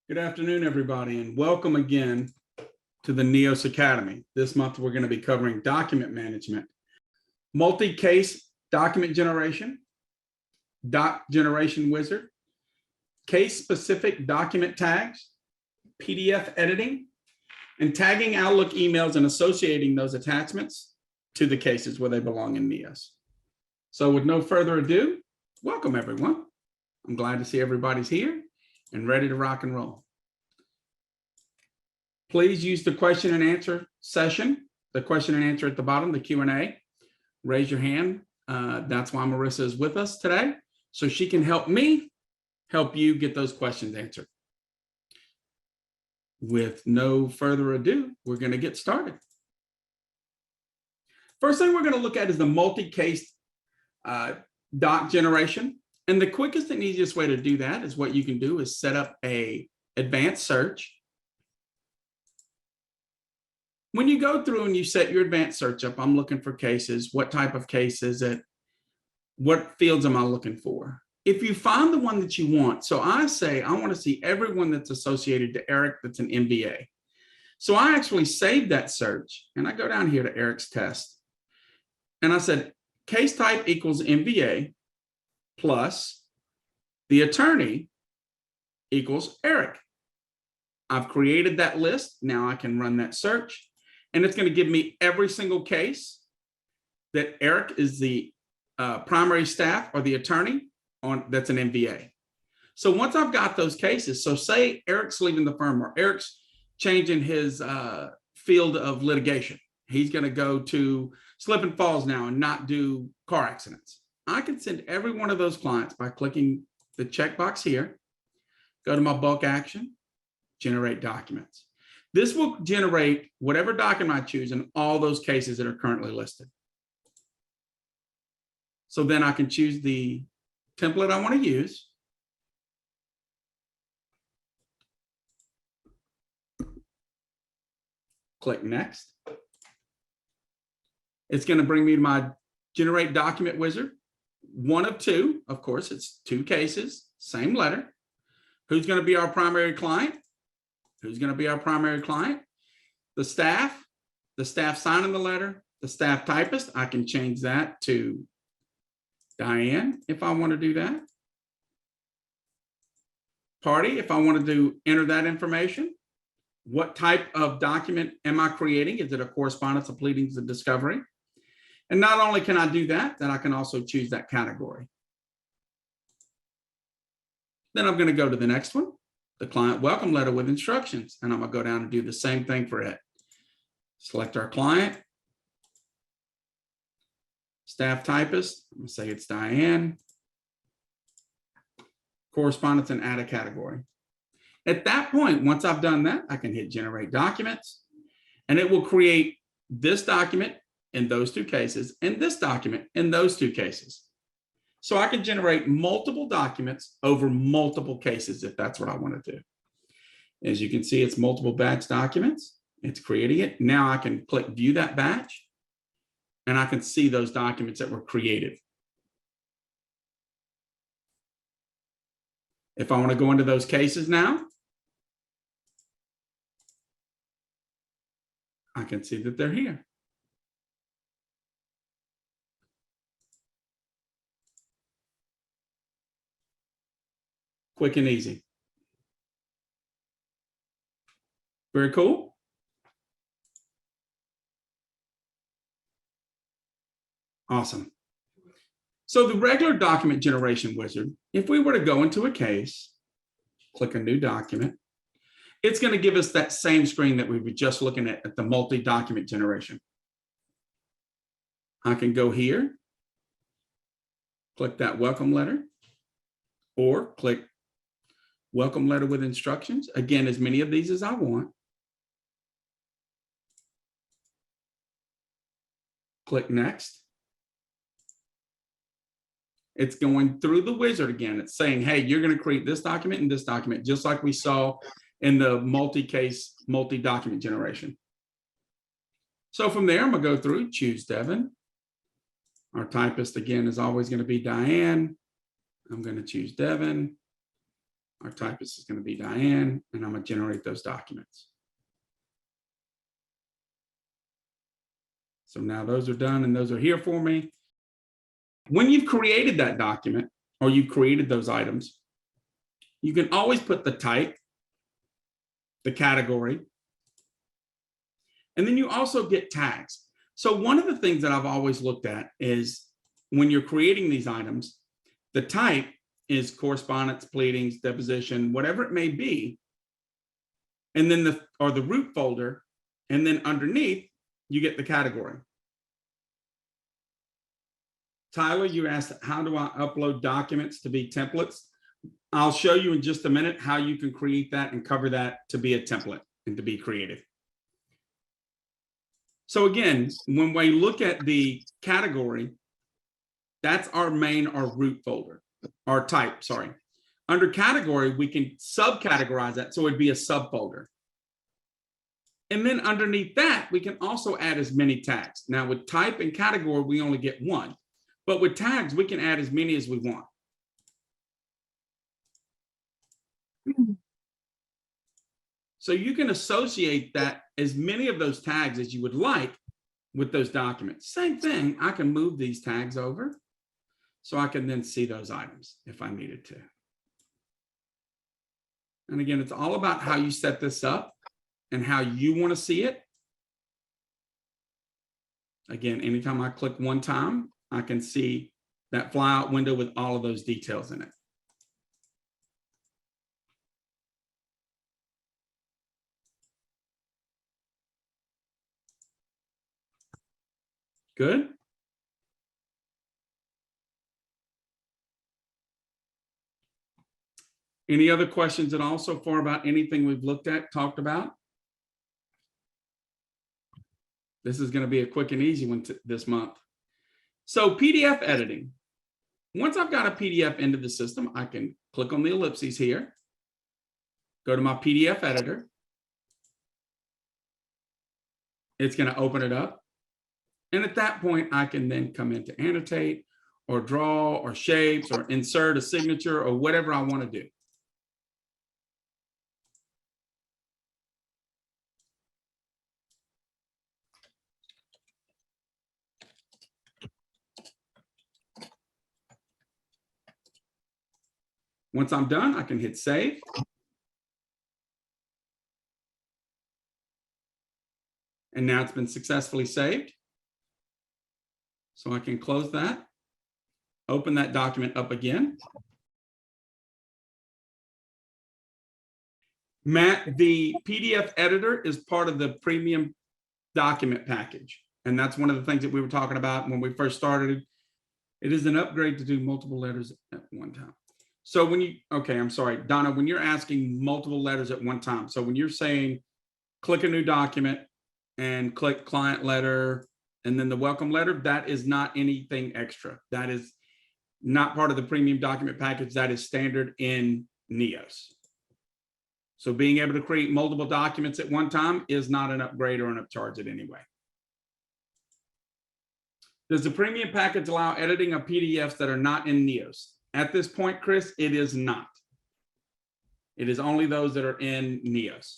Good afternoon, everybody, and welcome again to the NEOS Academy. This month, we're going to be covering document management, multi-case document generation, doc generation wizard, case-specific document tags, PDF editing, and tagging Outlook emails and associating those attachments to the cases where they belong in NEOS. So with no further ado, welcome, everyone. I'm glad to see everybody's here and ready to rock and roll. Please use the question and answer session, the question and answer at the bottom, the Q&A. Raise your hand. That's why Marissa is with us today, so she can help me help you get those questions answered. With no further ado, we're going to get started. First thing we're going to look at is the multi-case doc generation. And the quickest and easiest way to do that is what you can do is set up an advanced search. When you go through and you set your advanced search up, I'm looking for cases. What type of case is it? What fields am I looking for? If you find the one that you want, so I say I want to see everyone that's associated to Eric that's an MBA. So I actually saved that search and I go down here to Eric's test. And I said case type equals MBA plus the attorney equals Eric. I've created that list. Now I can run that search and it's going to give me every single case that Eric is the primary staff or the attorney on that's an MBA. So once I've got those cases, so say Eric's leaving the firm or Eric's changing his field of litigation. He's going to go to slip and falls now and not do car accidents. I can send every one of those clients by clicking the checkbox here, go to my bulk action, generate documents. This will generate whatever document I choose in all those cases that are currently listed. So then I can choose the template I want to use. Click next. It's going to bring me to my generate document wizard. One of two, of course, it's two cases, same letter. Who's going to be our primary client? Who's going to be our primary client? The staff signing the letter, the staff typist. I can change that to Diane if I want to do that. Party, if I want to enter that information. What type of document am I creating? Is it a correspondence, a pleadings, a discovery? And not only can I do that, then I can also choose that category. Then I'm going to go to the next one, the client welcome letter with instructions. And I'm going to go down and do the same thing for it. Select our client. Staff typist, I'm going to say it's Diane. Correspondence and add a category. At that point, once I've done that, I can hit generate documents and it will create this document in those two cases and this document in those two cases. So I can generate multiple documents over multiple cases if that's what I want to do. As you can see, it's multiple batch documents. It's creating it. Now I can click view that batch and I can see those documents that were created. If I want to go into those cases now, I can see that they're here. Quick and easy. Very cool. Awesome. So the regular document generation wizard, if we were to go into a case, click a new document, it's going to give us that same screen that we were just looking at the multi-document generation. I can go here, click that welcome letter, or click welcome letter with instructions. Again, as many of these as I want. Click next. It's going through the wizard again. It's saying, hey, you're going to create this document and this document, just like we saw in the multi-case, multi-document generation. So from there, I'm going to go through, choose Devin. Our typist, again, is always going to be Diane. I'm going to choose Devin. Our typist is going to be Diane, and I'm going to generate those documents. So now those are done and those are here for me. When you've created that document or you've created those items, you can always put the type, the category, and then you also get tags. So one of the things that I've always looked at is when you're creating these items, the type is correspondence, pleadings, deposition, whatever it may be. And then the root folder, and then underneath you get the category. Tyler, you asked, how do I upload documents to be templates? I'll show you in just a minute how you can create that and cover that to be a template and to be creative. So again, when we look at the category, that's our main, our root folder, our type, sorry. Under category, we can subcategorize that, so it'd be a subfolder. And then underneath that, we can also add as many tags. Now with type and category, we only get one, but with tags, we can add as many as we want. So you can associate that as many of those tags as you would like with those documents. Same thing, I can move these tags over so I can then see those items if I needed to. And again, it's all about how you set this up and how you want to see it. Again, anytime I click one time, I can see that flyout window with all of those details in it. Good. Any other questions at all so far about anything we've looked at, talked about? This is going to be a quick and easy one this month. So PDF editing. Once I've got a PDF into the system, I can click on the ellipses here, go to my PDF editor. It's going to open it up. And at that point, I can then come in to annotate or draw or shapes or insert a signature or whatever I want to do. Once I'm done, I can hit save. And now it's been successfully saved. So I can close that, open that document up again. Matt, the PDF editor is part of the premium document package. And that's one of the things that we were talking about when we first started. It is an upgrade to do multiple letters at one time. So when you, okay, I'm sorry, Donna, when you're asking multiple letters at one time, so when you're saying click a new document and click client letter and then the welcome letter, that is not anything extra. That is not part of the premium document package. That is standard in Neos. So being able to create multiple documents at one time is not an upgrade or an upcharge in any way. Does the premium package allow editing of PDFs that are not in Neos? At this point, Chris, it is not. It is only those that are in Neos.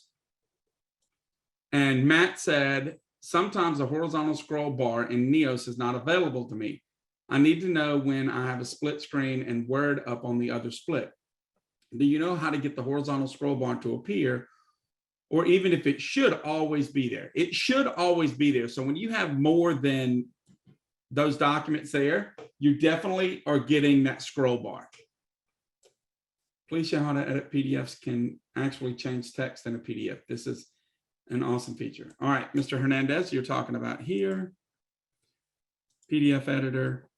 And Matt said, sometimes a horizontal scroll bar in Neos is not available to me. I need to know when I have a split screen and Word up on the other split. Do you know how to get the horizontal scroll bar to appear? Or even if it should always be there? It should always be there. So when you have more than those documents there, you definitely are getting that scroll bar. Please show how to edit PDFs can actually change text in a PDF. This is an awesome feature. All right, Mr. Hernandez, you're talking about here. PDF editor.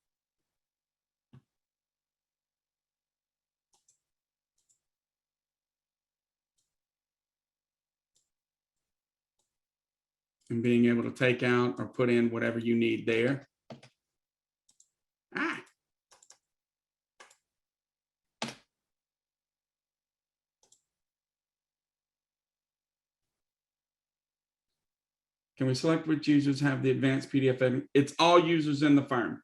And being able to take out or put in whatever you need there. Ah. Can we select which users have the advanced PDF editing? It's all users in the firm.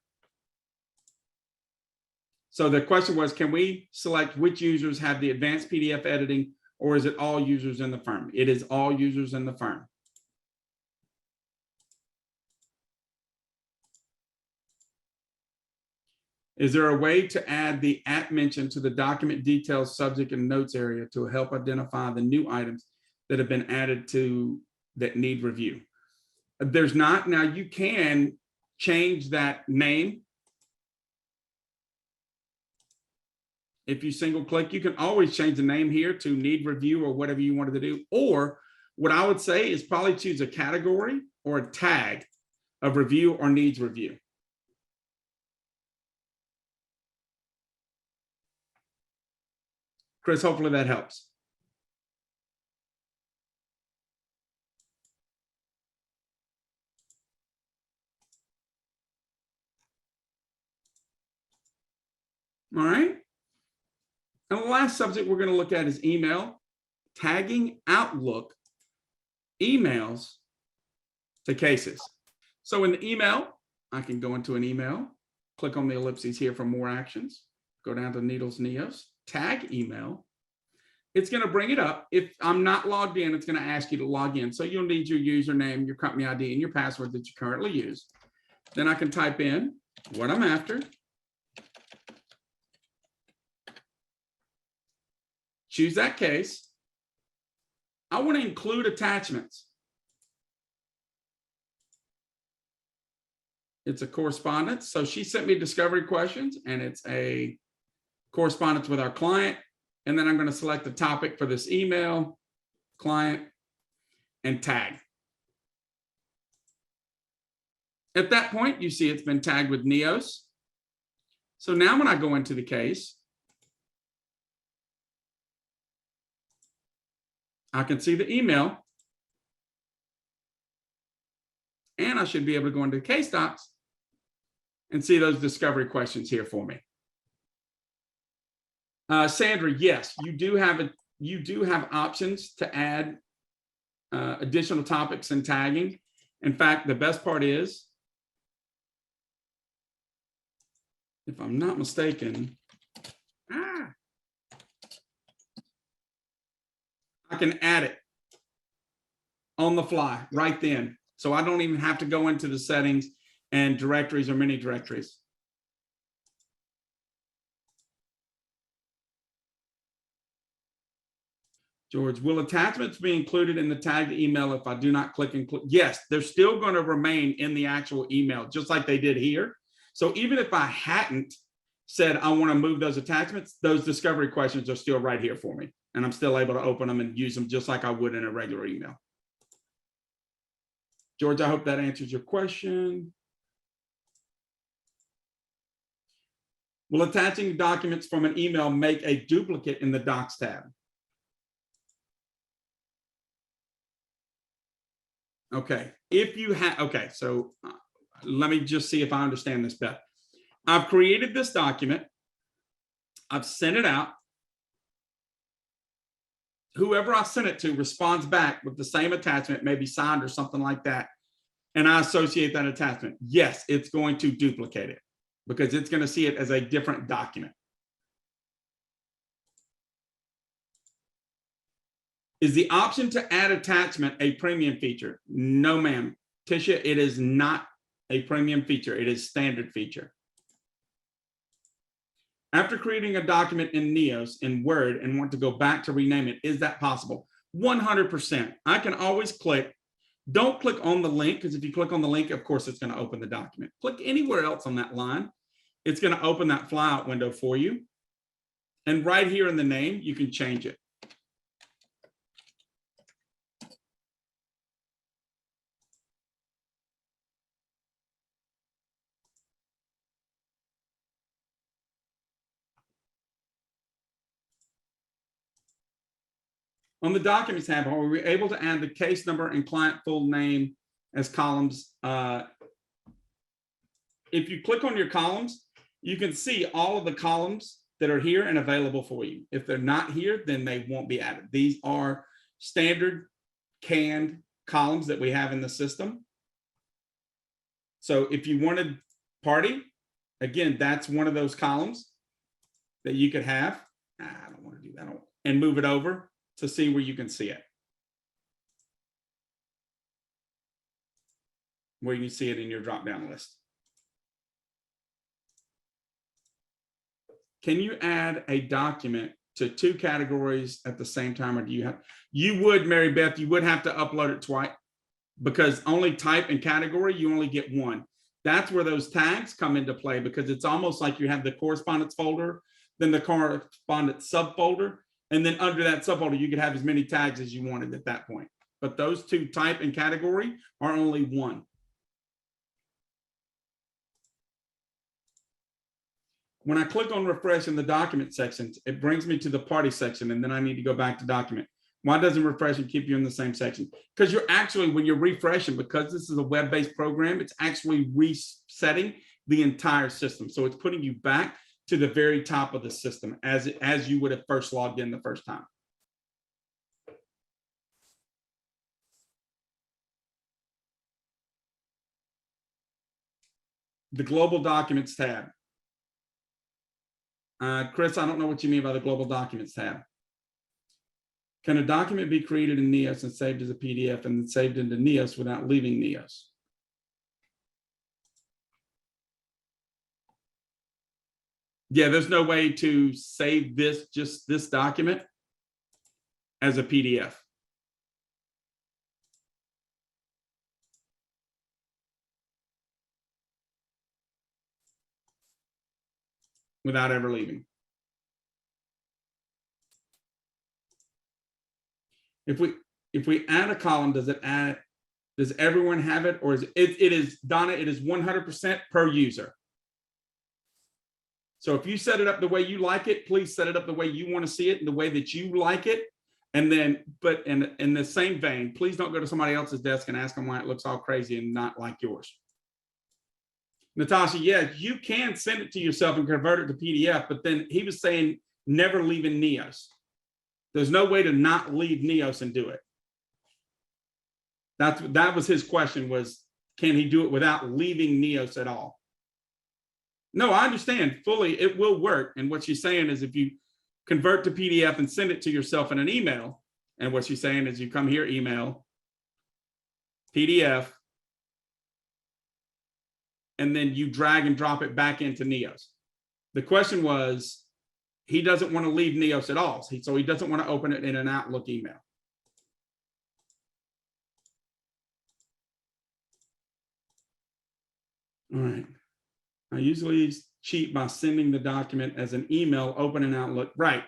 So the question was, can we select which users have the advanced PDF editing, or is it all users in the firm? It is all users in the firm. Is there a way to add the @mention to the document details, subject, and notes area to help identify the new items that have been added to that need review? There's not. Now you can change that name. If you single click, you can always change the name here to need review or whatever you wanted to do. Or what I would say is probably choose a category or a tag of review or needs review. Chris, hopefully that helps. All right. And the last subject we're going to look at is email, tagging Outlook emails to cases. So in the email, I can go into an email, click on the ellipses here for more actions, go down to Needles Neos, tag email. It's going to bring it up. If I'm not logged in, it's going to ask you to log in. So you'll need your username, your company ID, and your password that you currently use. Then I can type in what I'm after. Choose that case. I want to include attachments. It's a correspondence. So she sent me discovery questions, and it's a correspondence with our client. And then I'm going to select the topic for this email, client, and tag. At that point, you see it's been tagged with Neos. So now when I go into the case, I can see the email, and I should be able to go into case docs and see those discovery questions here for me. Sandra, yes, you do have options to add additional topics and tagging. In fact, the best part is, if I'm not mistaken, I can add it on the fly right then. So I don't even have to go into the settings and directories or mini directories. George, will attachments be included in the tagged email if I do not click include? Yes, they're still going to remain in the actual email, just like they did here. So even if I hadn't said I want to move those attachments, those discovery questions are still right here for me. And I'm still able to open them and use them just like I would in a regular email. George, I hope that answers your question. Will attaching documents from an email make a duplicate in the Docs tab? Okay, if you have, okay, so let me just see if I understand this better. I've created this document. I've sent it out. Whoever I sent it to responds back with the same attachment, maybe signed or something like that, and I associate that attachment. Yes, it's going to duplicate it because it's going to see it as a different document. Is the option to add attachment a premium feature? No, ma'am. Tisha, it is not a premium feature. It is standard feature. After creating a document in Neos in Word and want to go back to rename it, is that possible? 100%. I can always click. Don't click on the link, because if you click on the link, of course, it's going to open the document. Click anywhere else on that line. It's going to open that flyout window for you. And right here in the name, you can change it. On the Documents tab, are we able to add the case number and client full name as columns? If you click on your columns, you can see all of the columns that are here and available for you. If they're not here, then they won't be added. These are standard canned columns that we have in the system. So if you wanted party, again, that's one of those columns. that you could have. I don't want to do that. And move it over to see where you can see it. Where you see it in your drop-down list. Can you add a document to 2 categories at the same time, or do you have? You would, Mary Beth, you would have to upload it twice, because only type and category, you only get one. That's where those tags come into play, because it's almost like you have the correspondence folder, then the correspondence subfolder, and then under that subfolder, you could have as many tags as you wanted at that point. But those 2, type and category, are only one. When I click on refresh in the document section, it brings me to the party section, and then I need to go back to document. Why doesn't refresh and keep you in the same section? Because you're actually, when you're refreshing, because this is a web-based program, it's actually resetting the entire system. So it's putting you back to the very top of the system as you would have first logged in the first time. The global documents tab. Chris, I don't know what you mean by the global documents tab. Can a document be created in Neos and saved as a PDF and then saved into Neos without leaving Neos? Yeah, there's no way to save just this document as a PDF. Without ever leaving. If we add a column, does everyone have it, or is it is, Donna, it is 100% per user. So if you set it up the way you like it, please set it up the way you want to see it and the way that you like it. And then, but in the same vein, please don't go to somebody else's desk and ask them why it looks all crazy and not like yours. Natasha, yeah, you can send it to yourself and convert it to PDF, but then he was saying never leaving Neos. There's no way to not leave Neos and do it. That was his question, was can he do it without leaving Neos at all? No, I understand fully. It will work. And what she's saying is if you convert to PDF and send it to yourself in an email, and what she's saying is you come here, email, PDF, and then you drag and drop it back into Neos. The question was, he doesn't want to leave Neos at all. So he doesn't want to open it in an Outlook email. All right. I usually cheat by sending the document as an email, open in Outlook. Right.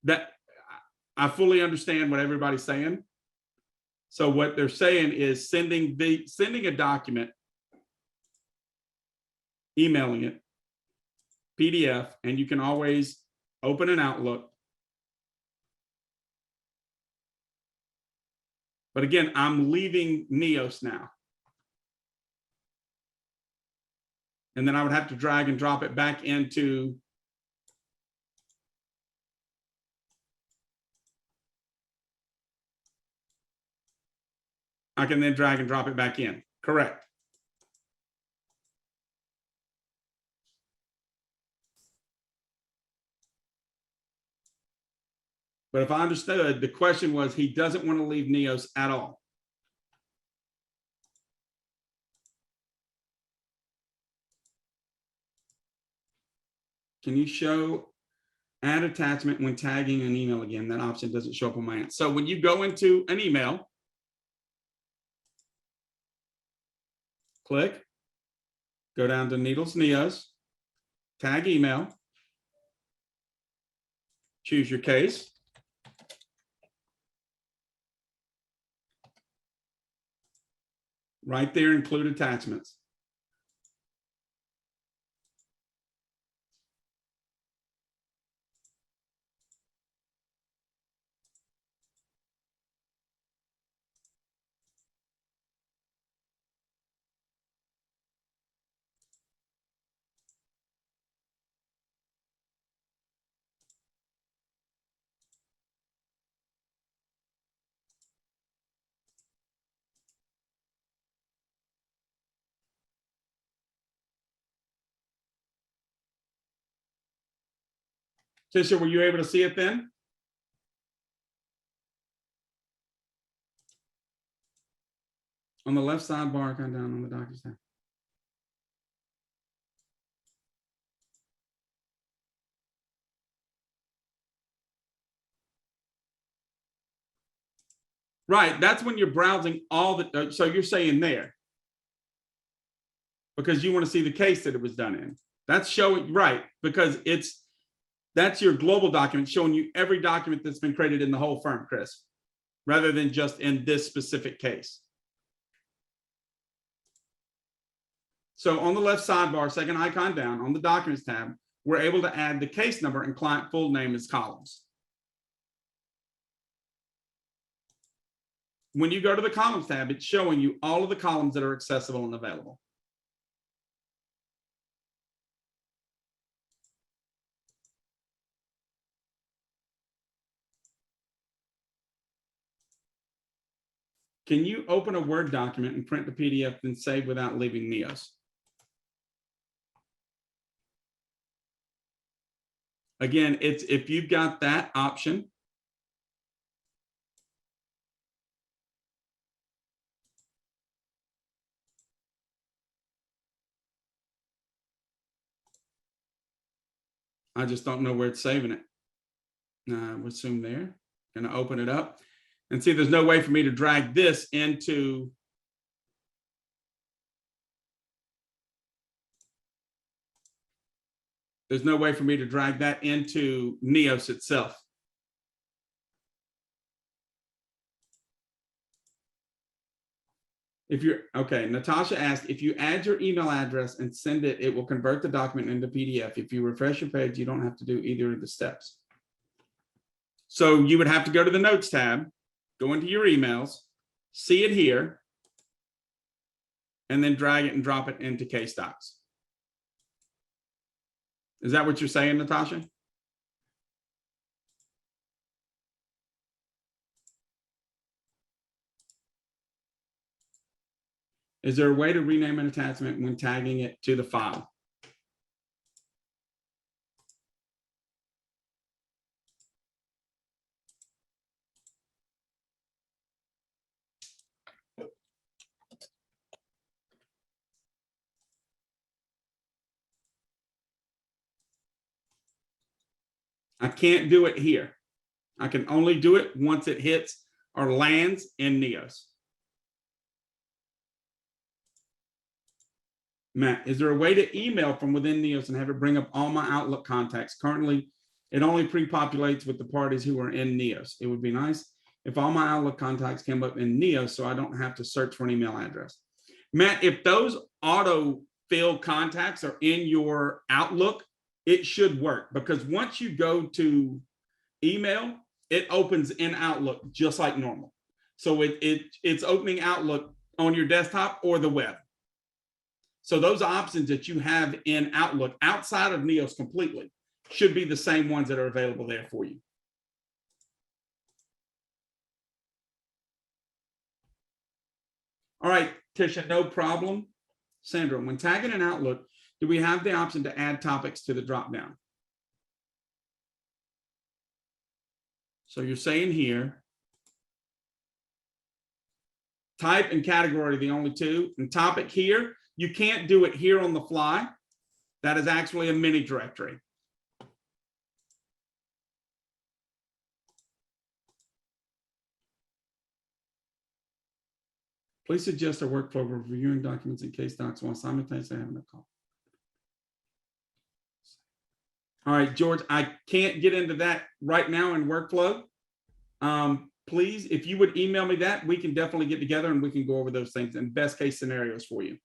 That I fully understand what everybody's saying. So what they're saying is sending a document, emailing it, PDF, and you can always open an Outlook. But again, I'm leaving Neos now. And then I would have to drag and drop it back into I can then drag and drop it back in. Correct. But if I understood, the question was he doesn't want to leave Neos at all. Can you show add attachment when tagging an email again? That option doesn't show up on my end. So when you go into an email, click, go down to Needles Neos, tag email, choose your case. Right there, include attachments. Tisha, were you able to see it then? On the left sidebar, come down on the documents tab. Right, that's when you're browsing all the, so you're saying there. Because you want to see the case that it was done in. That's showing, right, because that's your global document showing you every document that's been created in the whole firm, Chris, rather than just in this specific case. So on the left sidebar, second icon down, on the Documents tab, we're able to add the case number and client full name as columns. When you go to the Columns tab, it's showing you all of the columns that are accessible and available. Can you open a Word document and print the PDF and save without leaving Neos? Again, it's if you've got that option. I just don't know where it's saving it. We'll assume there. Going to open it up and see there's no way for me to drag this into there's no way for me to drag that into Neos itself. If you're okay, Natasha asked if you add your email address and send it, it will convert the document into PDF. If you refresh your page, you don't have to do either of the steps. So you would have to go to the Notes tab, go into your emails, see it here, and then drag it and drop it into Case Docs. Is that what you're saying, Natasha? Is there a way to rename an attachment when tagging it to the file? I can't do it here. I can only do it once it hits or lands in Neos. Matt, is there a way to email from within Neos and have it bring up all my Outlook contacts? Currently, it only pre-populates with the parties who are in Neos. It would be nice if all my Outlook contacts came up in Neos so I don't have to search for an email address. Matt, if those auto-fill contacts are in your Outlook, it should work because once you go to email, it opens in Outlook just like normal. So it's opening Outlook on your desktop or the web. So those options that you have in Outlook outside of Neos completely should be the same ones that are available there for you. All right, Tisha, no problem. Sandra, when tagging in Outlook, do we have the option to add topics to the dropdown? So you're saying here, type and category are the only two, and topic here, you can't do it here on the fly. That is actually a mini directory. Please suggest a workflow for reviewing documents in Case Docs while simultaneously having a call. All right, George, I can't get into that right now in workflow. Please, if you would email me that, we can definitely get together and we can go over those things and best case scenarios for you.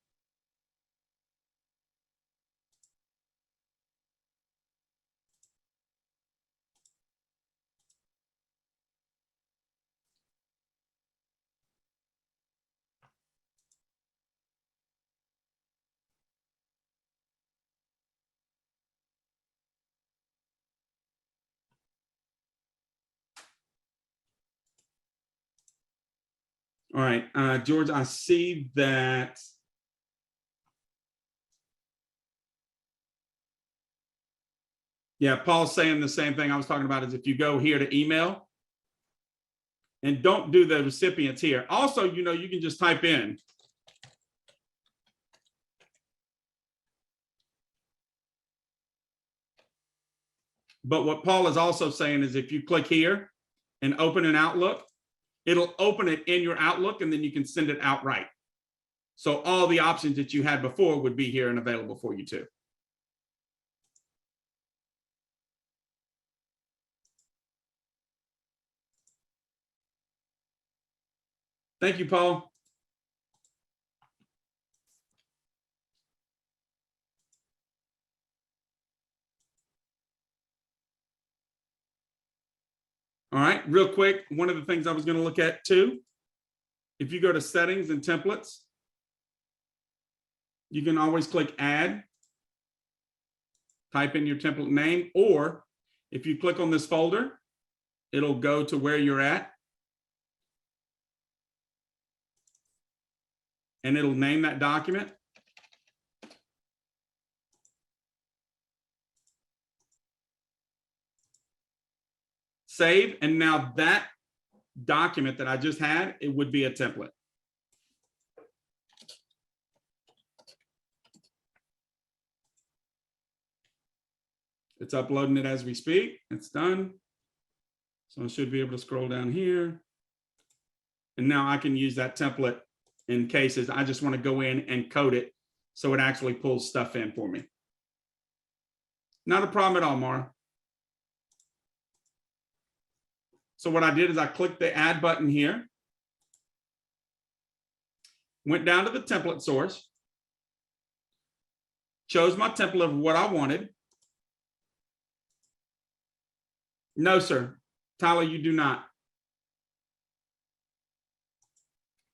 All right, George, I see that. Yeah, Paul's saying the same thing I was talking about is if you go here to email and don't do the recipients here. Also, you know, you can just type in. But what Paul is also saying is if you click here and open an Outlook, it'll open it in your Outlook and then you can send it outright. So all the options that you had before would be here and available for you too. Thank you, Paul. All right, real quick, one of the things I was going to look at too, if you go to settings and templates, you can always click add, type in your template name, or if you click on this folder, it'll go to where you're at and it'll name that document. Save, and now that document that I just had, it would be a template. It's uploading it as we speak. It's done. So I should be able to scroll down here. And now I can use that template in cases I just want to go in and code it so it actually pulls stuff in for me. Not a problem at all, Mara. So what I did is I clicked the add button here, went down to the template source, chose my template of what I wanted. No, sir. Tyler, you do not.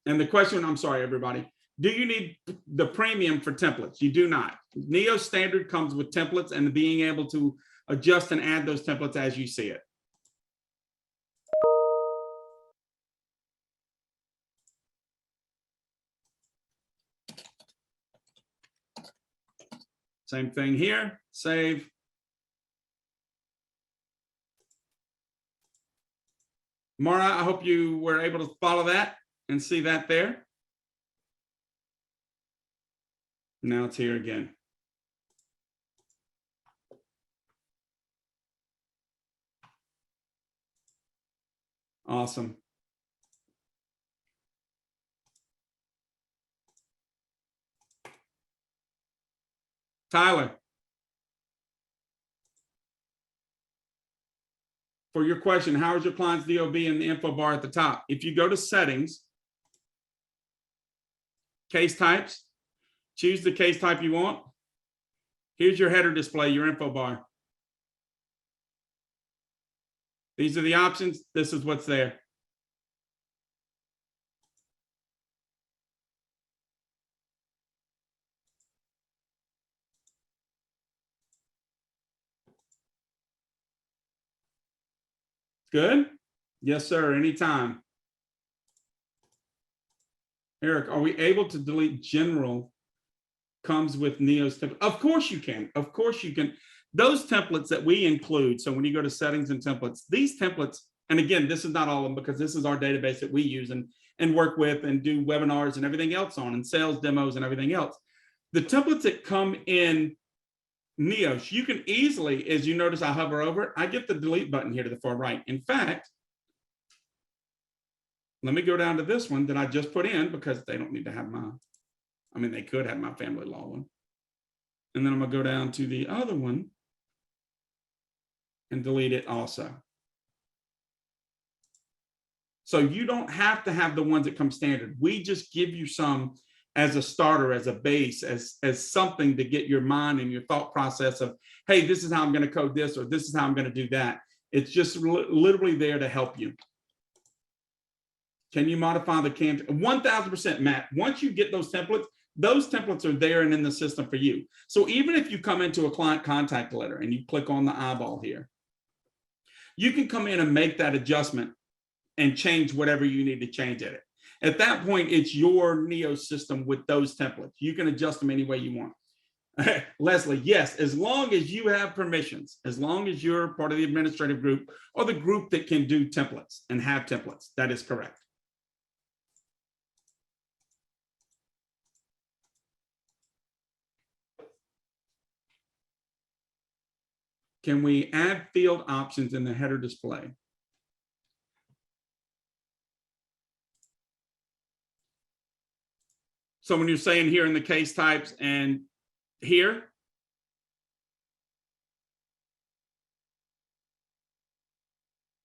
And the question, I'm sorry, everybody. Do you need the premium for templates? You do not. Neo Standard comes with templates and being able to adjust and add those templates as you see it. Same thing here, save. Mara, I hope you were able to follow that and see that there. Now it's here again. Awesome. Tyler, for your question, how is your client's DOB in the info bar at the top? If you go to settings, case types, choose the case type you want. Here's your header display, your info bar. These are the options. This is what's there. Good? Yes, sir. Anytime. Eric, are we able to delete general comes with Neo's template? Of course you can. Of course you can. Those templates that we include, so when you go to settings and templates, these templates, and again, this is not all of them because this is our database that we use and work with and do webinars and everything else on and sales demos and everything else. The templates that come in Neos, you can easily, as you notice, I hover over it, I get the delete button here to the far right. In fact, let me go down to this one that I just put in because they don't need to have my, I mean, they could have my family law one. And then I'm gonna go down to the other one and delete it also. So you don't have to have the ones that come standard. We just give you some as a starter, as a base, as something to get your mind and your thought process of, hey, this is how I'm going to code this, or this is how I'm going to do that. It's just literally there to help you. Can you modify the cam? 1000%, Matt. Once you get those templates are there and in the system for you. So even if you come into a client contact letter and you click on the eyeball here, you can come in and make that adjustment and change whatever you need to change at it. At that point, it's your Neo system with those templates. You can adjust them any way you want. Leslie, yes, as long as you have permissions, as long as you're part of the administrative group or the group that can do templates and have templates, that is correct. Can we add field options in the header display? So when you're saying here in the case types and here,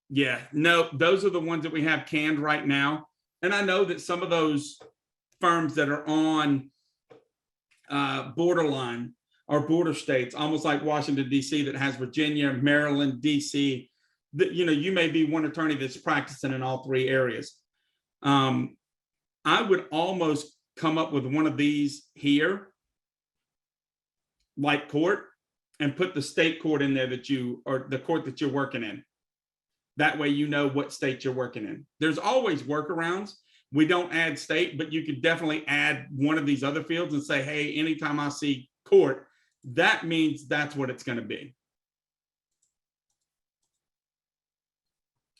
yeah, no, those are the ones that we have canned right now. And I know that some of those firms that are on borderline or border states, almost like Washington, D.C., that has Virginia, Maryland, D.C., that, you know, you may be one attorney that's practicing in all three areas. I would almost come up with one of these here, like court, and put the state court in there that you, or the court that you're working in. That way you know what state you're working in. There's always workarounds. We don't add state, but you could definitely add one of these other fields and say, hey, anytime I see court, that means that's what it's going to be.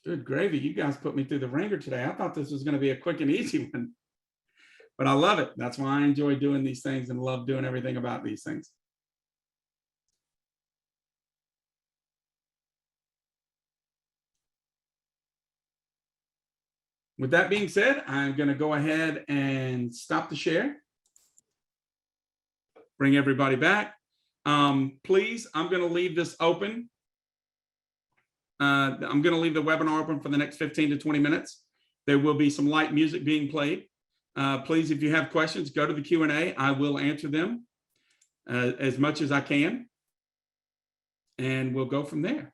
Good gravy. You guys put me through the ringer today. I thought this was going to be a quick and easy one, but I love it. That's why I enjoy doing these things and love doing everything about these things. With that being said, I'm going to go ahead and stop the share. Bring everybody back. Please, I'm going to leave this open. I'm going to leave the webinar open for the next 15 to 20 minutes. There will be some light music being played. Please, if you have questions, go to the Q&A. I will answer them as much as I can. And we'll go from there.